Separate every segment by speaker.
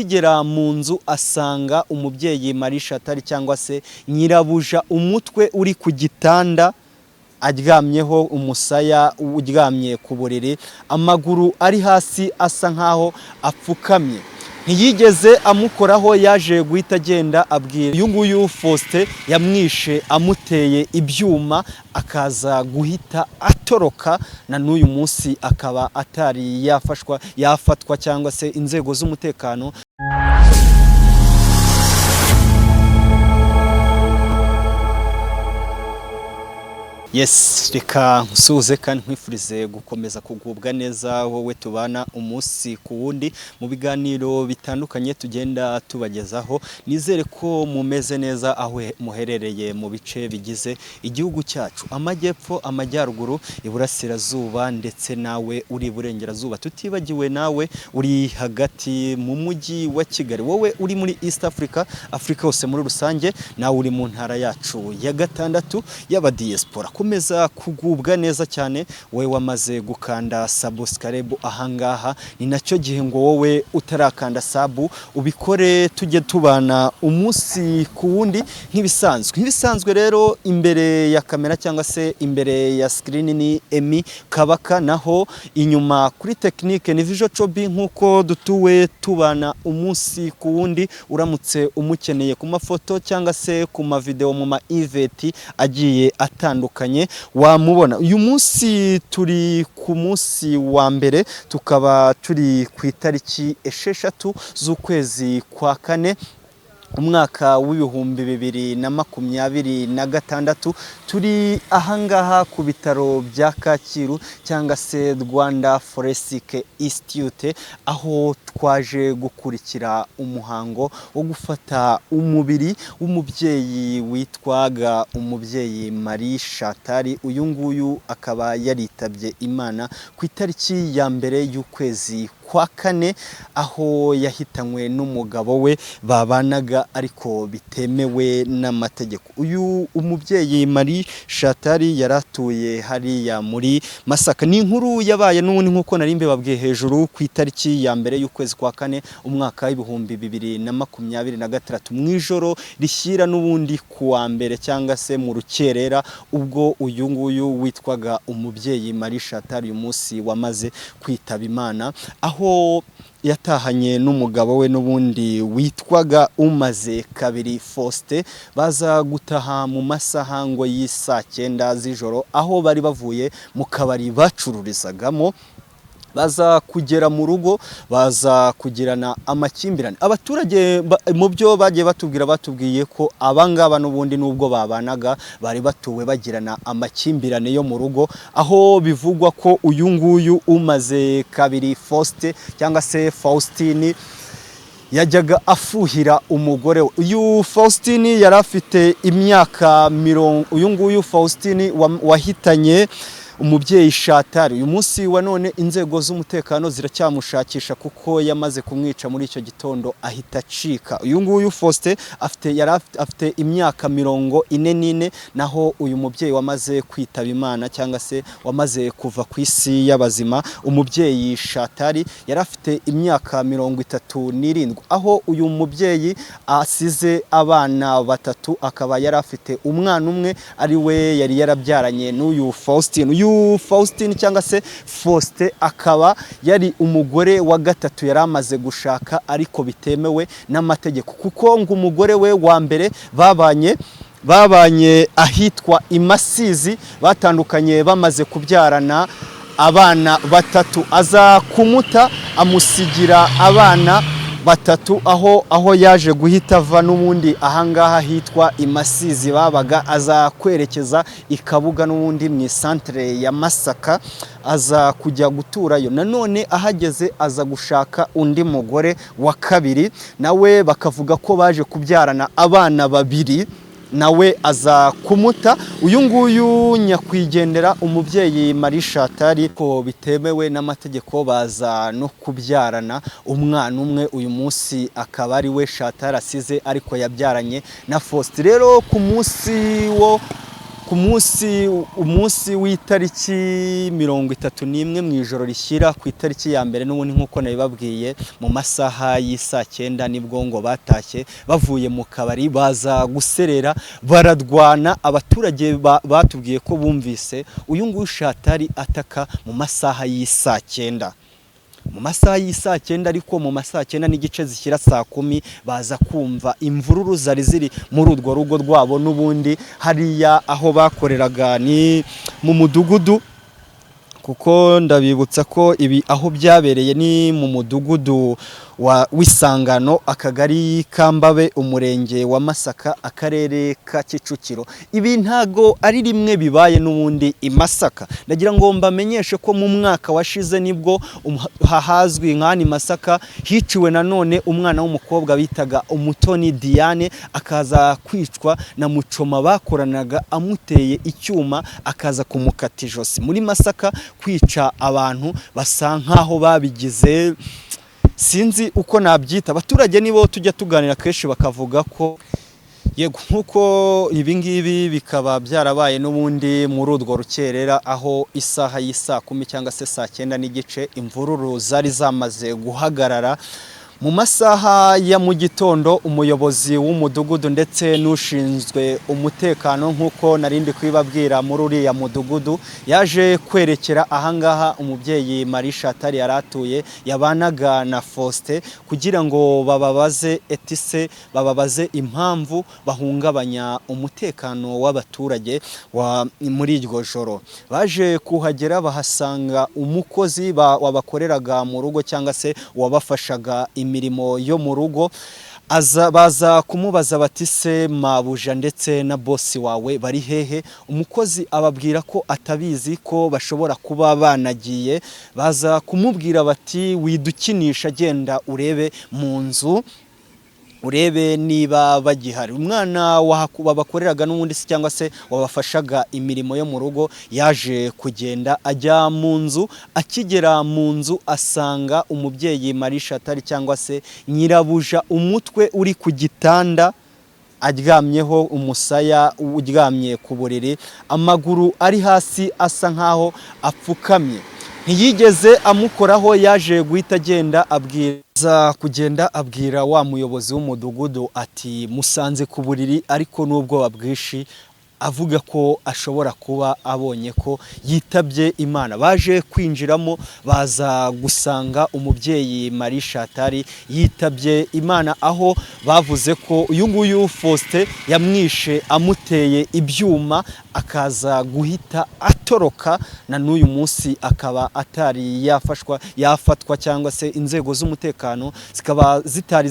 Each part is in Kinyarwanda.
Speaker 1: akigera mu nzu asanga umubyeyi Marie Chantal cyangwa se nyirabuja umutwe uri ku gitanda aryamyeho, umusaya uryamye ku buriri, amaguru ari hasi asa nkaho apfukamye. Ntiyigeze amukoraho, yaje guhita agenda abwira uyu nguyu Faustin yamwishe amuteye ibyuma, akaza guhita atoroka, na n'uyu munsi akaba atari yafatwa cyangwa se inzego z'umutekano. Yes, reka nkusuze kandi nkwifurize gukomeza kugubwa neza wowe tubana umunsi ku wundi mu biganiro bitandukanye tugenda tubagezaho. Nizere ko mumeze neza aho muherereye mu bice bigize igihugu cyacu, amajyepfo, amajyaruguru, iburasirazuba ndetse nawe uri burengerazuba, tutibagiwe nawe uri hagati mu mujyi wa Kigali, wowe uri muri East Africa, Africa hose muri rusange, nawe uri mu ntara yacu ya gatandatu y'aba diaspora. Komeza kugubwa neza cyane wowe wamaze gukanda subscribe ahangaha, ni nacyo gihe ngo wowe utarakanda sabu ubikore, tujye tubana umunsi ku wundi nk'ibisanzwe. Rero imbere ya kamera cyangwa se imbere ya screen ni Emi Kabaka, naho inyuma kuri technique ni Vision Chobi, nkuko dutuwe tubana umunsi ku wundi. Uramutse umukeneye ku mafoto cyangwa se ku ma video mu ma event agiye atandukanye wamubona. Uyu munsi turi ku munsi wa mbere, tukaba turi ku itariki 6 z'ukwezi kwa kane umwaka w'ibihumbi 2026. turi ahangaha ku bitaro bya Kacyiru cyangwa se Rwanda Forensic Institute, aho twaje gukurikira umuhango wo gufata umubiri w'umubyeyi witwaga umubyeyi Marie Chantal. Uyu nguyu akaba yaritabye Imana ku itariki ya mbere y'ukwezi kwa kane, aho yahitanywe n'umugabo we babanaga ariko bitemewe n'amategeko. Uyu umubyeyi Marie Chantal yaratuye hariya muri Masaka. Ni inkuru yabaye n'ubundi nkuko nari mbabwiye hejuru ku itariki ya mbere y'ukwezi kwa kane umwaka w'ibihumbi 2026 mu ijoro rishyira n'ubundi kuwa mbere cyangwa se mu rukerera, ubwo uyu nguyu witwaga umubyeyi Marie Chantal uyu munsi wamaze kwitaba Imana, aho yatahanye n'umugabo we n'ubundi witwaga Umaze Kabiri Faustin. Baza gutaha mu masaha ngo y'isa 9 z'ijoro, aho bari bavuye mu kabari bacururizagamo. Baza kugera mu rugo, baza kugirana amakimbirane. Abaturage mu byo bagiye batubwiye ko abangaba n'ubundi nubwo babanaga bari batuwe bagirana amakimbirane yo mu rugo, aho bivugwa ko uyu nguyu Umaze Kabiri Faustin cyangwa se Faustine yajyaga afuhira umugore we. Uyu Faustine yari afite imyaka 20. Uyu nguyu Faustine wahitanye umubyeyi Chantal, uyu munsi wa none inzego z'umutekano ziracyamushakisha kuko yamaze kumwica muri icyo gitondo ahita acika. Uyu nguyu Faustin afite imyaka 44, naho uyu mubyeyi wamaze kwitaba Imana cyangwa se wamaze kuva ku isi y'abazima, umubyeyi Chantal yari afite imyaka 37, aho uyu mubyeyi asize abana 3, akaba yari afite umwana umwe ari we yari yarabyaranye n'uyu Faustin. Faustine cyangwa se Faustin akaba yari umugore wa gatatu yari amaze gushaka ariko bitemewe n'amategeko, kuko ngo umugore we wa mbere babanye ahitwa Imasizi, batandukanye bamaze kubyarana abana 3, aza kumuta amusigira abana 3, aho yaje guhita ava n'ubundi ahangaha hitwa Imasizi babaga, aza kwerekeza ikabuga n'ubundi mu centre ya Masaka, aza kujya guturayo. Nanone ahageze aza gushaka undi mugore wa kabiri, nawe bakavuga ko baje kubyarana abana 2, nawe aza kumuta. Uyu nguyu nyakwigendera umubyeyi Marie Chantal ko bitemewe n'amategeko baza no kubyarana umwana umwe. Uyu munsi akaba ari we Chantal asize ariko yabyaranye na Faustin. Rero ku munsi wo ku umunsi w'itariki 31 mu ijoro rishyira ku itariki ya mbere n'ubundi nk'uko nabibabwiye mu masaha y'isa 9 nibwo ngo batashye bavuye mu kabari baza guserera baradwana. Abaturage batubwiye ko bumvise uyu nguyu Shatari ataka mu masaha y'isa 9, mu masaha y'isa 9, ariko mu masaha 9 n'igice zishyira saa 10 baza kumva imvururu zari ziri muri urwo rugo rwabo n'ubundi hariya aho bakoreraga ni mu mudugudu, kuko ndabibutsa ko ibi aho byabereye ni mu mudugudu w'Isangano, akagari Kambabe, umurenge wa Masaka, akarere ka Kicukiro. Ibi ntago ari rimwe bibaye n'ubundi i Masaka. Ndagira ngo mbamenyeshe ko mu mwaka washize nibwo hahazwi nk'ani Masaka hiciwe nanone umwana w'umukobwa bitaga Umutoni Diane, akaza kwicwa na mucoma bakoranaga amuteye icyuma akaza kumukata ijosi. Muri Masaka kwica abantu basa nkaho babigize sinzi uko nabyita. Abaturage nibo tujya tuganira kenshi bakavuga ko yego nkuko ibingibi bikaba byarabaye n'ubundi muri urwo rukerera, aho isaha y'isa 10 cyangwa se saa 9 n'igice imvururu zari zamaze guhagarara. Mu masaha ya mu gitondo umuyobozi w'umudugudu ndetse n'ushinzwe umutekano nk'uko narindi kwibabwira muri uriya mudugudu yaje kwerekera ahangaha umubyeyi Marie Shatari yaratuye yabanaga na Faustin kugira ngo bababaze etise bababaze impamvu bahungabanya umutekano w'abaturage muri iryo joro. Baje kuhagera bahasanga umukozi wabakoreraga mu rugo cyangwa se wabafashaga imirimo yo mu rugo. Baza kumubaza bati se mabuja ndetse na bosi wawe bari hehe? Umukozi ababwira ko atabizi, ko bashobora kuba banagiye. Baza kumubwira bati widukinisha, genda urebe mu nzu urebe niba bagihari. Umwana babakoreraga n'ubundi se cyangwa se wabafashaga imirimo yo mu rugo yaje kugenda ajya mu nzu. Akigera mu nzu asanga umubyeyi Marie Shatari cyangwa se nyirabuja umutwe uri ku gitanda aryamyeho, umusaya uryamye ku buriri, amaguru ari hasi asa nkaho apfukamye. Ntiyigeze amukoraho, yaje guhita agenda abwira wa muyobozi w'umudugudu ati musanze ku buriri ariko nubwo babwishi, avuga ko ashobora kuba abonye ko yitabye Imana. Baje kwinjiramo baza gusanga umubyeyi Marie Shatari yitabye Imana, aho bavuze ko uyu nguyu Faustin yamwishe amuteye ibyuma akaza guhita atoroka, na n'uyu munsi akaba atari yafatwa cyangwa se inzego z'umutekano zikaba zitari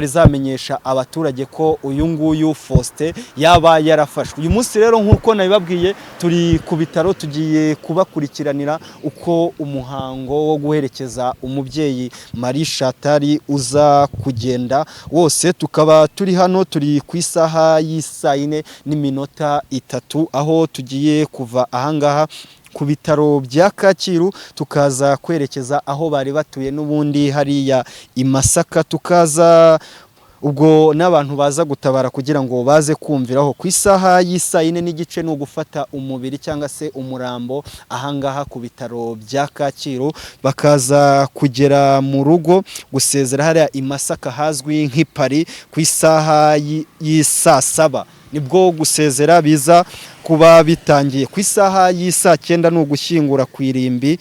Speaker 1: zamenyesha abaturage ko uyu nguyu Faustin yaba yarafashwe. Uyu munsi rero nk'uko nabibabwiye turi ku bitaro, tugiye kubakurikiranira uko umuhango wo guherekeza umubyeyi Marie Shatari uza kugenda wose. Tukaba turi hano, turi ku isaha y'isa 4:03 aho tugiye kuva ahangaha ku bitaro bya Kacyiru tukaza kwerekeza aho bari batuye n'ubundi hariya i Masaka, tukaza ubwo n'abantu baza gutabara kugira ngo baze kumviraho. Ku isaha y'isa 4 n'igice no gufata umubiri cyangwa se umurambo ahangaha ku bitaro bya Kacyiru, bakaza kugera mu rugo gusezera hariya i Masaka hazwi nk'ipari. Ku isaha y'isa 7 nibwo gusezera biza kuba bitangiye. Ku isaha y'isa 9 no gushyingura ku irimbi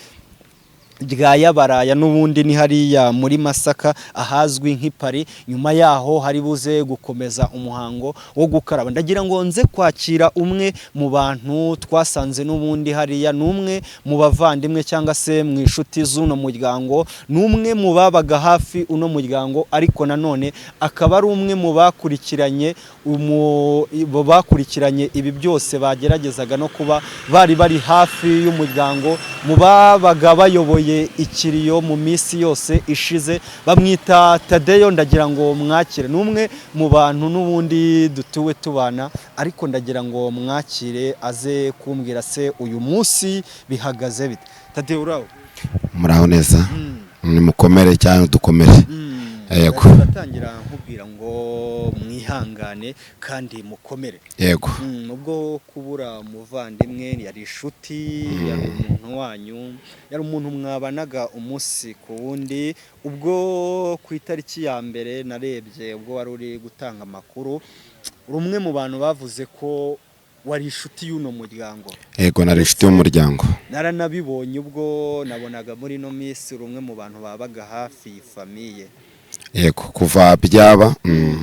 Speaker 1: rya Yabaraya n'ubundi ni hariya muri Masaka ahazwi nk'ipari. Nyuma yaho hari buze gukomeza umuhango wo gukaraba. Ndagira ngo nze kwakira umwe mu bantu twasanze n'ubundi hariya, n'umwe mu bavandimwe cyangwa se mu inshuti z'uno muryango, n'umwe mu babaga hafi uno muryango, ariko nanone akaba ari umwe mu bakurikiranye ibi byose, bageragezaga no kuba bari hafi y'umuryango, mu babaga bayoboye ikiriyo mu minsi yose ishize. Bamwita Tadeyo. Ndagira ngo mwakire, n'umwe mu bantu n'ubundi dutuwe tubana, ariko ndagira ngo mwakire aze kumbwira se uyu munsi bihagaze bite. Tadeyo uraho?
Speaker 2: Muraho neza. Ni mukomere cyane dukomere.
Speaker 1: Yego. Turatangira nkubwira ngo mwihangane kandi mukomere.
Speaker 2: Yego.
Speaker 1: Ubwo kubura umuvandimwe yari inshuti, yari umuntu wanyu, yari umuntu mwabanaga umunsi ku wundi. Ubwo ku itariki ya mbere narebye ubwo wari uri gutanga amakuru, rumwe mu bantu bavuze ko wari inshuti y'uno muryango.
Speaker 2: Yego, nari inshuti y'umuryango.
Speaker 1: Naranabibonye ubwo nabonaga muri no minsi rumwe mu bantu babaga hafi famiye.
Speaker 2: Yego, kuva byaba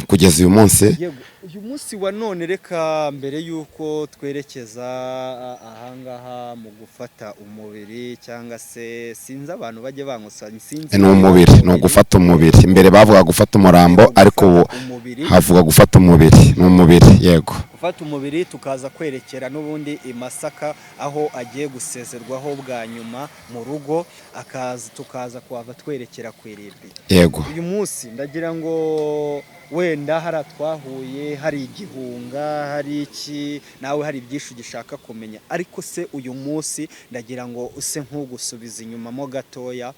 Speaker 2: kugeza uyu munsi.
Speaker 1: Yego, uyu munsi wa none reka mbere yuko twerekeza ahangaha mu gufata umubiri cyangwa se sinzi abantu bajye bankusanya, sinzi
Speaker 2: ni umubiri, ni ugufata umubiri. Imbere bavuga gufata umurambo, ariko ubu havuga gufata umubiri. Ni umubiri. Yego,
Speaker 1: gufata umubiri tukaza kwerekera n'ubundi i Masaka aho agiye gusezerwaho bwa nyuma mu rugo, tukaza kuhava twerekera ku irimbi.
Speaker 2: Yego,
Speaker 1: uyu munsi ndagira ngo wenda hari twahuye, hari igihunga, hari iki, nawe hari byinshi ugishaka kumenya, ariko se uyu munsi ndagira ngo use nk'ugusubiza inyuma mo gatoya,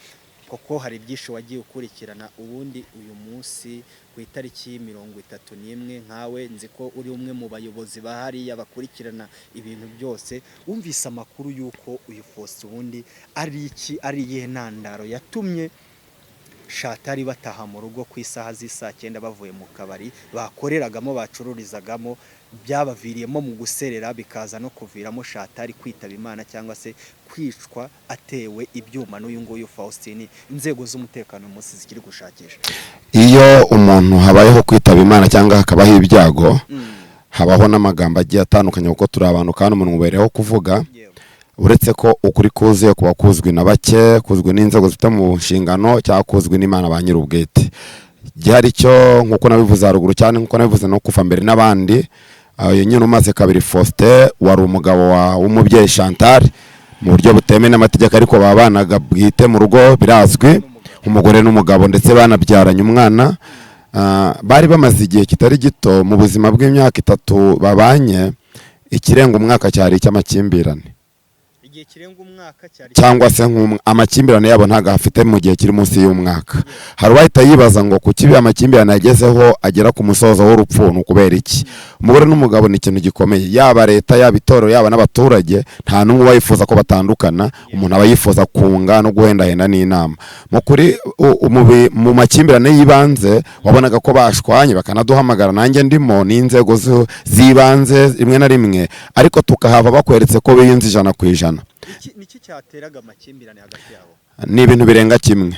Speaker 1: kuko hari byinshi wagiye ukurikirana. Ubundi uyu munsi ku itariki 31 nkawe nzi ko uri umwe mu bayobozi bahariya bakurikirana ibintu byose, wumvise amakuru yuko uyu Faustin ubundi ari iki, ari iyihe ntandaro yatumye Shatari bataha mu rugo ku isaha z'isa 9 bavuye mu kabari bakoreragamo, bacururizagamo, byabaviriyemo mu guserera bikaza no kuviramo Shatari kwitaba Imana cyangwa se kwicwa atewe ibyuma n'uyu nguyu Faustin. Inzego z'umutekano umunsi zikiri gushakisha.
Speaker 2: Iyo umuntu habayeho kwitaba Imana cyangwa hakabaho ibyago, habaho n'amagambo agiye atandukanye, kuko turi abantu kandi umuntu ubereho kuvuga. Uretse ko ukuri kuzuye kuba kuzwi na bake, kuzwi n'inzego zifite mu nshingano cyangwa kuzwi n'Imana ba nyir'ubwite. Gihari cyo nkuko nabivuze haruguru cyane, nkuko nabivuze no kuva mbere n'abandi, uyu nyine umaze kabiri Faustin wari umugabo w'umubyeyi Chantal mu buryo butemewe n'amategeko, ariko babanaga bwite mu rugo, birazwi, umugore n'umugabo, ndetse banabyaranye umwana. Bari bamaze igihe kitari gito mu buzima bw'imyaka 3 babanye, ikirenga umwaka cyari cy'amakimbirane, cyangwa se amakimbirane yabo ntago afite mu gihe kiri munsi y'umwaka. Hari wahita yibaza ngo kuki amakimbirane yagezeho agera ku musozo w'urupfu, ni ukubera iki? Umugore n'umugabo ni ikintu gikomeye, yaba leta, yaba itorero, yaba n'abaturage, nta n'umwe bayifuza ko batandukana. Umuntu aba yifuza kunga no guhendahenda n'inama. Mu kuri mu makimbirane y'ibanze wabonaga ko bashwanye, bakanaduhamagara nanjye ndimo n'inzego z'ibanze rimwe na rimwe, ariko tukahava bakweretse ko biyunze 100%.
Speaker 1: Niki cyateraga amakimbirane hagati yabo?
Speaker 2: Ni ibintu birenga kimwe.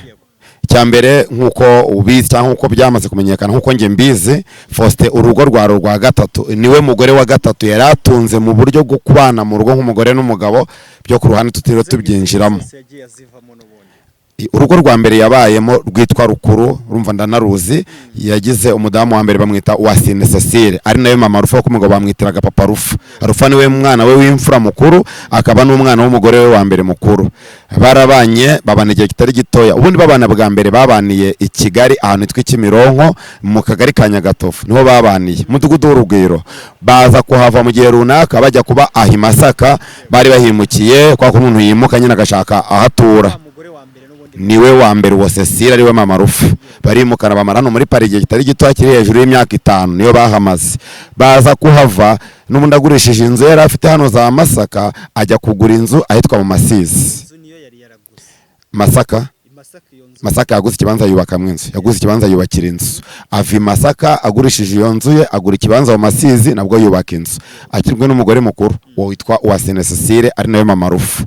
Speaker 2: Cyambere nkuko ubizi cyangwa nkuko byamaze kumenyekana, nkuko nge mbizi, Faustin urugo rwa gatatu, niwe mugore wa gatatu yaratunze mu buryo bwo kubana mu rugo nk'umugore n'umugabo, byo ku ruhande tutiriwe tubyinjiramo. Urugo rwa mbere yabayemo rwitwa Rukuru, urumva ndanaruzi, yagize umudamu wa mbere bamwita Uwasine Cecile, ari nayo mama Rufa, ko umugabo bamwitiraga papa Rufa. Rufa niwe mwana we w'imfura mukuru, akaba n'umwana w'umugore we wa mbere mukuru. Barabanye babana igihe kitari gitoya. Ubundi babana bwa mbere babaniye i Kigali ahantu hitwa Kimironko mu kagari ka Nyagatovu, niho babaniye mudugudu w'Urugwiro. Baza kuhava mu gihe runaka bajya kuba ahi Masaka, bari bahimukiye kwa umuntu yimuka nyine agashaka ahatura. Niwe wa mbere wa Cecile, ariwe mama Rufa. Barimukana bamara no muri Paris igihe kitari gito, kiri hejuru y'imyaka 5 niyo bahamaze. Baza kuhava n'ubundi agurishije inzu yari afite hano za Masaka, ajya kugura inzu ahitwa mu Masizi. Masaka yaguze ikibanza yubakamo inzu, yaguze ikibanza yubakira inzu. Avi Masaka agurishije iyo nzu ye, agura ikibanza mu Masizi, nabwo yubaka inzu, akirwe n'umugore mukuru witwa Uwasine Cecile, ari nawe mama Rufa.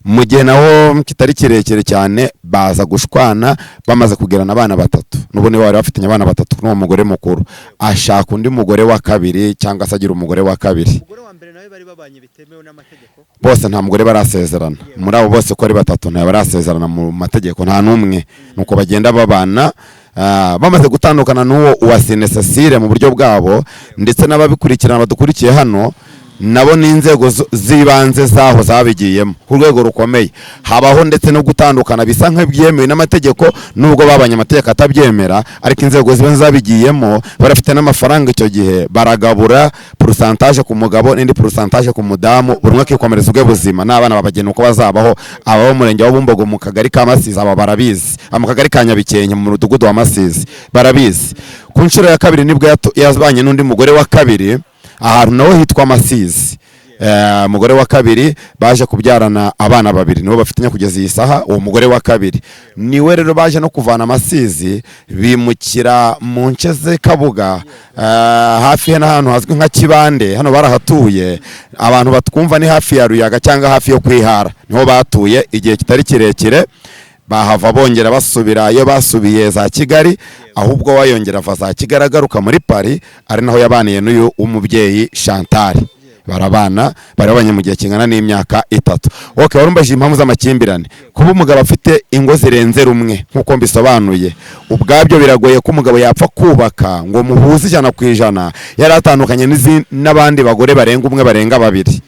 Speaker 2: Mu gihe naho kitari kirekire cyane baza gushwana, bamaze kugerana abana 3. N'ubundi bari bafitanye abana 3 n'uwo mugore mukuru. Ashaka undi mugore wa kabiri, cyangwa se agira umugore wa kabiri.
Speaker 1: Umugore wa mbere nawe bari babanye bitemewe n'amategeko.
Speaker 2: Bose nta mugore barasezerana. Muri abo bose ko ari 3 nta barasezerana mu mategeko, nta numwe. Nuko bagenda babana, bamaze gutandukana n'uwo Uwasine Cecile mu buryo bwabo, ndetse n'ababikurikirana badukurikiye hano nabo n'inzego z'ibanze zaho zabigiyemo ku rwego rukomeye. Habaho ndetse no gutandukana bisa nk'ibyemewe n'amategeko nubwo babanye amategeko atabyemera, ariko inzego zibanze zabigiyemo barafite n'amafaranga icyo gihe baragabura pourcentage ku mugabo n'indi pourcentage ku mudamu, buri umwe akikomereza ubwe buzima n'abana babagena uko bazabaho. Abo mu murenge wa Bumbogo mu kagari ka Masizi aba barabizi, mu kagari ka Nyabikenke mu mudugudu wa Masizi barabizi. Ku nshuro ya kabiri nibwo yazbanye n'undi mugore wa kabiri ahantu nawe hitwa Masizi. Umugore wa kabiri baje kubyarana abana babiri nibo bafitanye kugeza iyi saha. Uwo mugore wa kabiri niwe rero baje no kuvana Masizi bimukira mu nce ze Kabuga, hafi he n'ahantu hazwi nka Kibande. Hano barahatuye, abantu batwumva ni hafi ya Ruyaga cyangwa hafi yo Kwihara, niho batuye igihe kitari kirekire. Bahava bongera basubira iyo basubiye za Kigali, ahubwo wayongera ava za Kigali agaruka muri Paris, ari naho yabaniye n'uyu umubyeyi Chantal. Barabana barabanye mu gihe kingana n'imyaka 3. Okay, warumbaje impamvu z'amakimbirane. Kuba umugabo afite ingo zirenze rumwe nkuko mbisobanuye, ubwabyo biragoye ko umugabo yapfa kubaka ngo muhuze 100% yaratandukanye n'abandi bagore barenga umwe barenga babiri.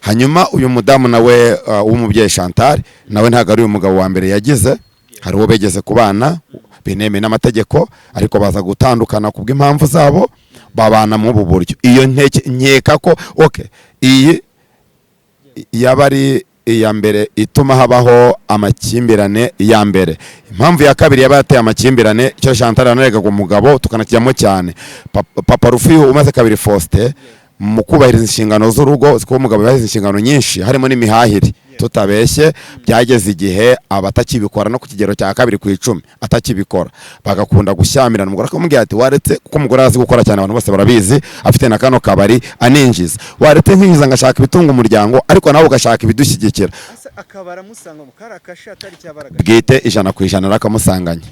Speaker 2: Hanyuma uyu mudamu nawe w'umubyeyi Chantal nawe ntago ari umugabo wa mbere yagize, hari uwo begeze kubana bineme n'amategeko, ariko baza gutandukana kubw'impamvu zabo babana mu buryo. Iyo nkeka ko okay, iyi yabari iya mbere ituma habaho amakimbirane ya mbere. Impamvu ya kabiri yabateye amakimbirane cyo Chantal anarega ku mugabo tukanakijyamo cyane. Papa Rufiho umaze kabiri Faustin mu kubahiriza inshingano z'urugo, ziko umugabo yahize inshingano nyinshi harimo n'imihahire. Tutabeshye byageze igihe abatakibikora no ku kigero cya 2/10 atakibikora, bagakunda gushyamirana. Umugore akamubwira ati waretse, kuko umugore azi gukora cyane, abantu bose barabizi, afite na kano kabari aninjiza, waretse nkinjiza ngashaka ibitunga umuryango, ariko nawe ugashaka ibidushyigikira.
Speaker 1: Akabara musanga mu karakasha atari cyabaraga
Speaker 2: bwite 100% rakamusanganye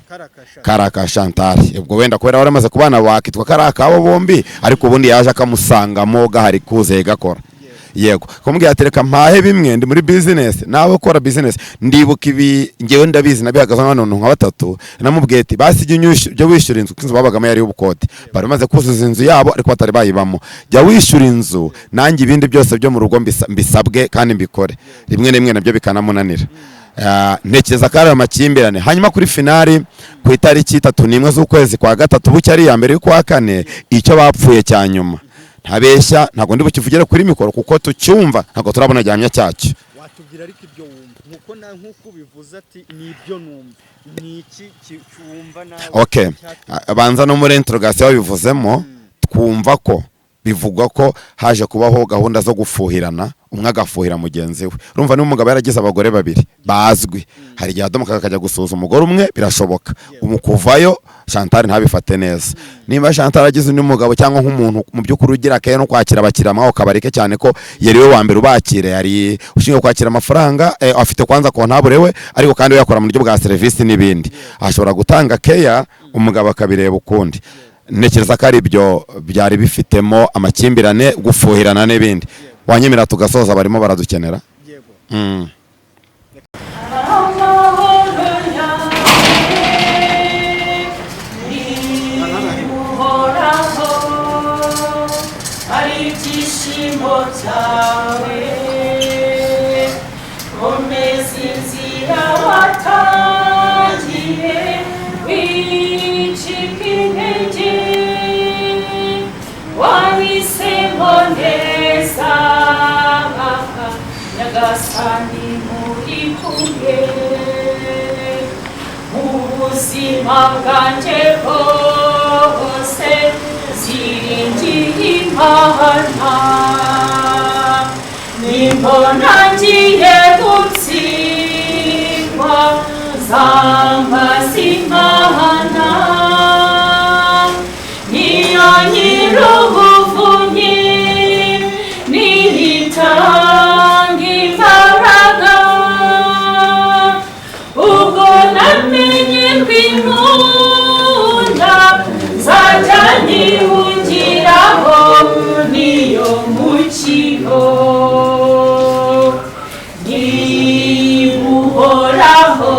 Speaker 2: karaka Chantal. Ubwo wenda kubera waramaze kubana bakitwa karaka abo bombi, ariko ubundi yaje akamusangamo gahari kuze gakora. Yego kumubwira ati reka mpahe bimwe, ndi muri business nawe ukora business. Ndibuka ibi ngewe ndabizi nabihagaze hano nka batatu, namubwiye ati basi jya wishyura inzu, kinzu babagamo yari ubukode, baramaze kuzuza inzu yabo ariko batari bayibamo. Jya wishyura inzu nanjye ibindi byose byo mu rugo mbisabwe kandi mbikore. Rimwe n'imwe nabyo bikanamunanira. Ntekereza ko ari amakimbirane. Hanyuma kuri finali ku itariki 31 z'ukwezi kwa gatatu bucyari ya mbere y'ukwa kane, icyo bapfuye cyanyuma ntabeshya ntago ndi bukivugire kuri mikoro kuko tucyumva ntago turabona gihamya cyacyo.
Speaker 1: Watubwira ariko ibyo wumva nkuko bivuze ati nibyo numva niki cyumva nawe.
Speaker 2: Okay, banza no muri interrogation babivuzemo twumva ko bivugwa ko haje kubaho gahunda zo gufuhirana, umwe agafuhira mugenzi we. Urumva ni umugabo yaragize abagore babiri bazwi, hari igihe adomoka akajya gusuza umugore umwe, birashoboka umukuvayo Chantal ntabifate neza. Niba Chantal agize undi mugabo cyangwa nk'umuntu mu by'ukuri ugira kaye no kwakira abakira amaho kabarike cyane ko yari we wa mbere ubakire, yari ushinzwe kwakira amafaranga, afite kwanza kontabure we, ariko kandi yakora mu buryo bwa service n'ibindi, ashobora gutanga care umugabo akabireba ukundi. Ntekereza ko ari byo byari bifitemo amakimbirane, gufuhirana n'ibindi. Wanyemera tugasoza barimo baradukenera. Yego.
Speaker 3: Maganje hose ziringi imana nimbona ngiye gutsindwa z'amazimana niyo nyir'ubuvunyi niyitanga imbaraga ubwo namenye kw'inkunda zajya nihungiraho niyo mukiro nibuhoraho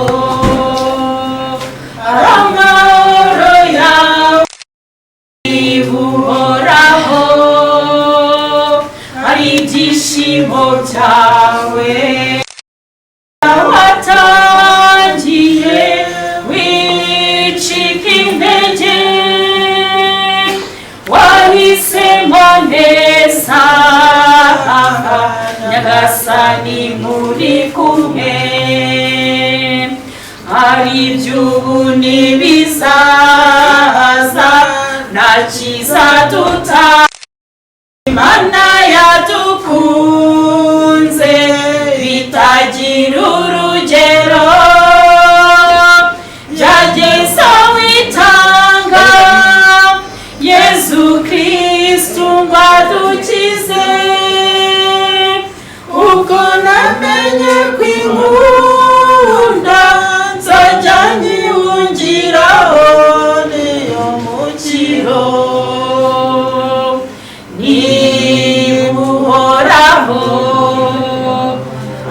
Speaker 3: neza nyagasani muri kumwe hari iby'ubu n'ibizaza nta kizaduta Imana yadukunze bitagira urugero byageze aho itanga Yezu Kristu ngo adukize ubwo namenye kwinkunda nzajya nyihungiraho niyo mukiro nibuhoraho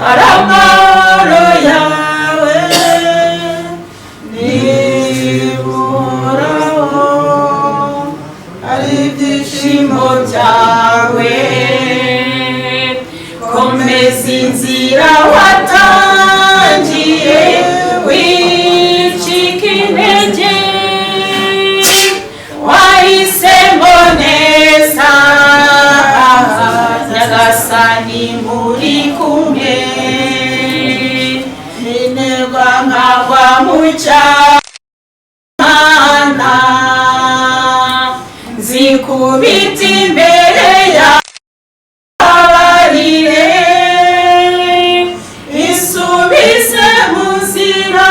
Speaker 3: ari amahoro yawe nibuhoraho ari ibyishimo byawe komeza inzira watangiye wicika intege wahisemo neza nyagasani muri kumwe ninegwa nkagwa mu cyana zikubita imbere yabarire isubize mu nzira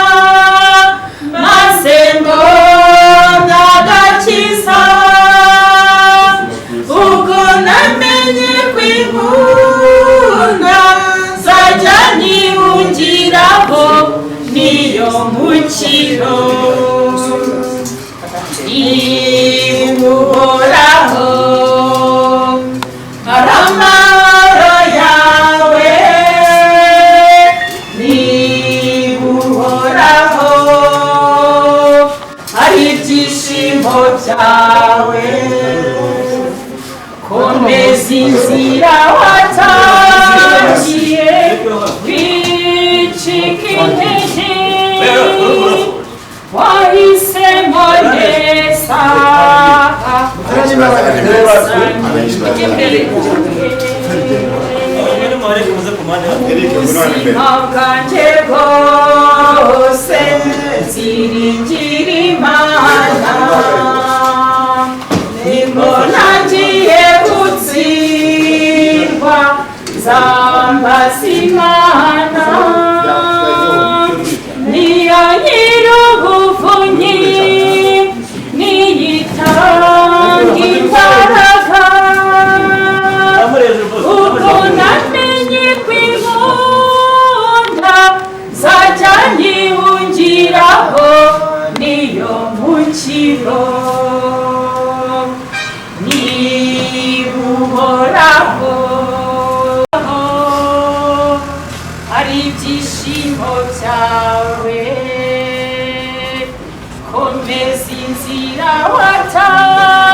Speaker 3: maze mbona agakiza ubwo namenye kwinkunda nzajya nyihungiraho niyo mukiro nibuhoraho ari amahoro yawe nibuhoraho ari ibyishimo byawe komeza inzira watangiye wicika intege wahisemo neza ubuzima bwanjye bwose nziringira Imana nibwo ntangiye gutsindwa nzambaza Imana niyo nyir'ubuvunyi niyitanga imbaraga ubwo namenye kwinkunda nzajya nyihungiraho niyo mukiro nibuhoraho ari ibyishimo byawe komeza inzira watangiye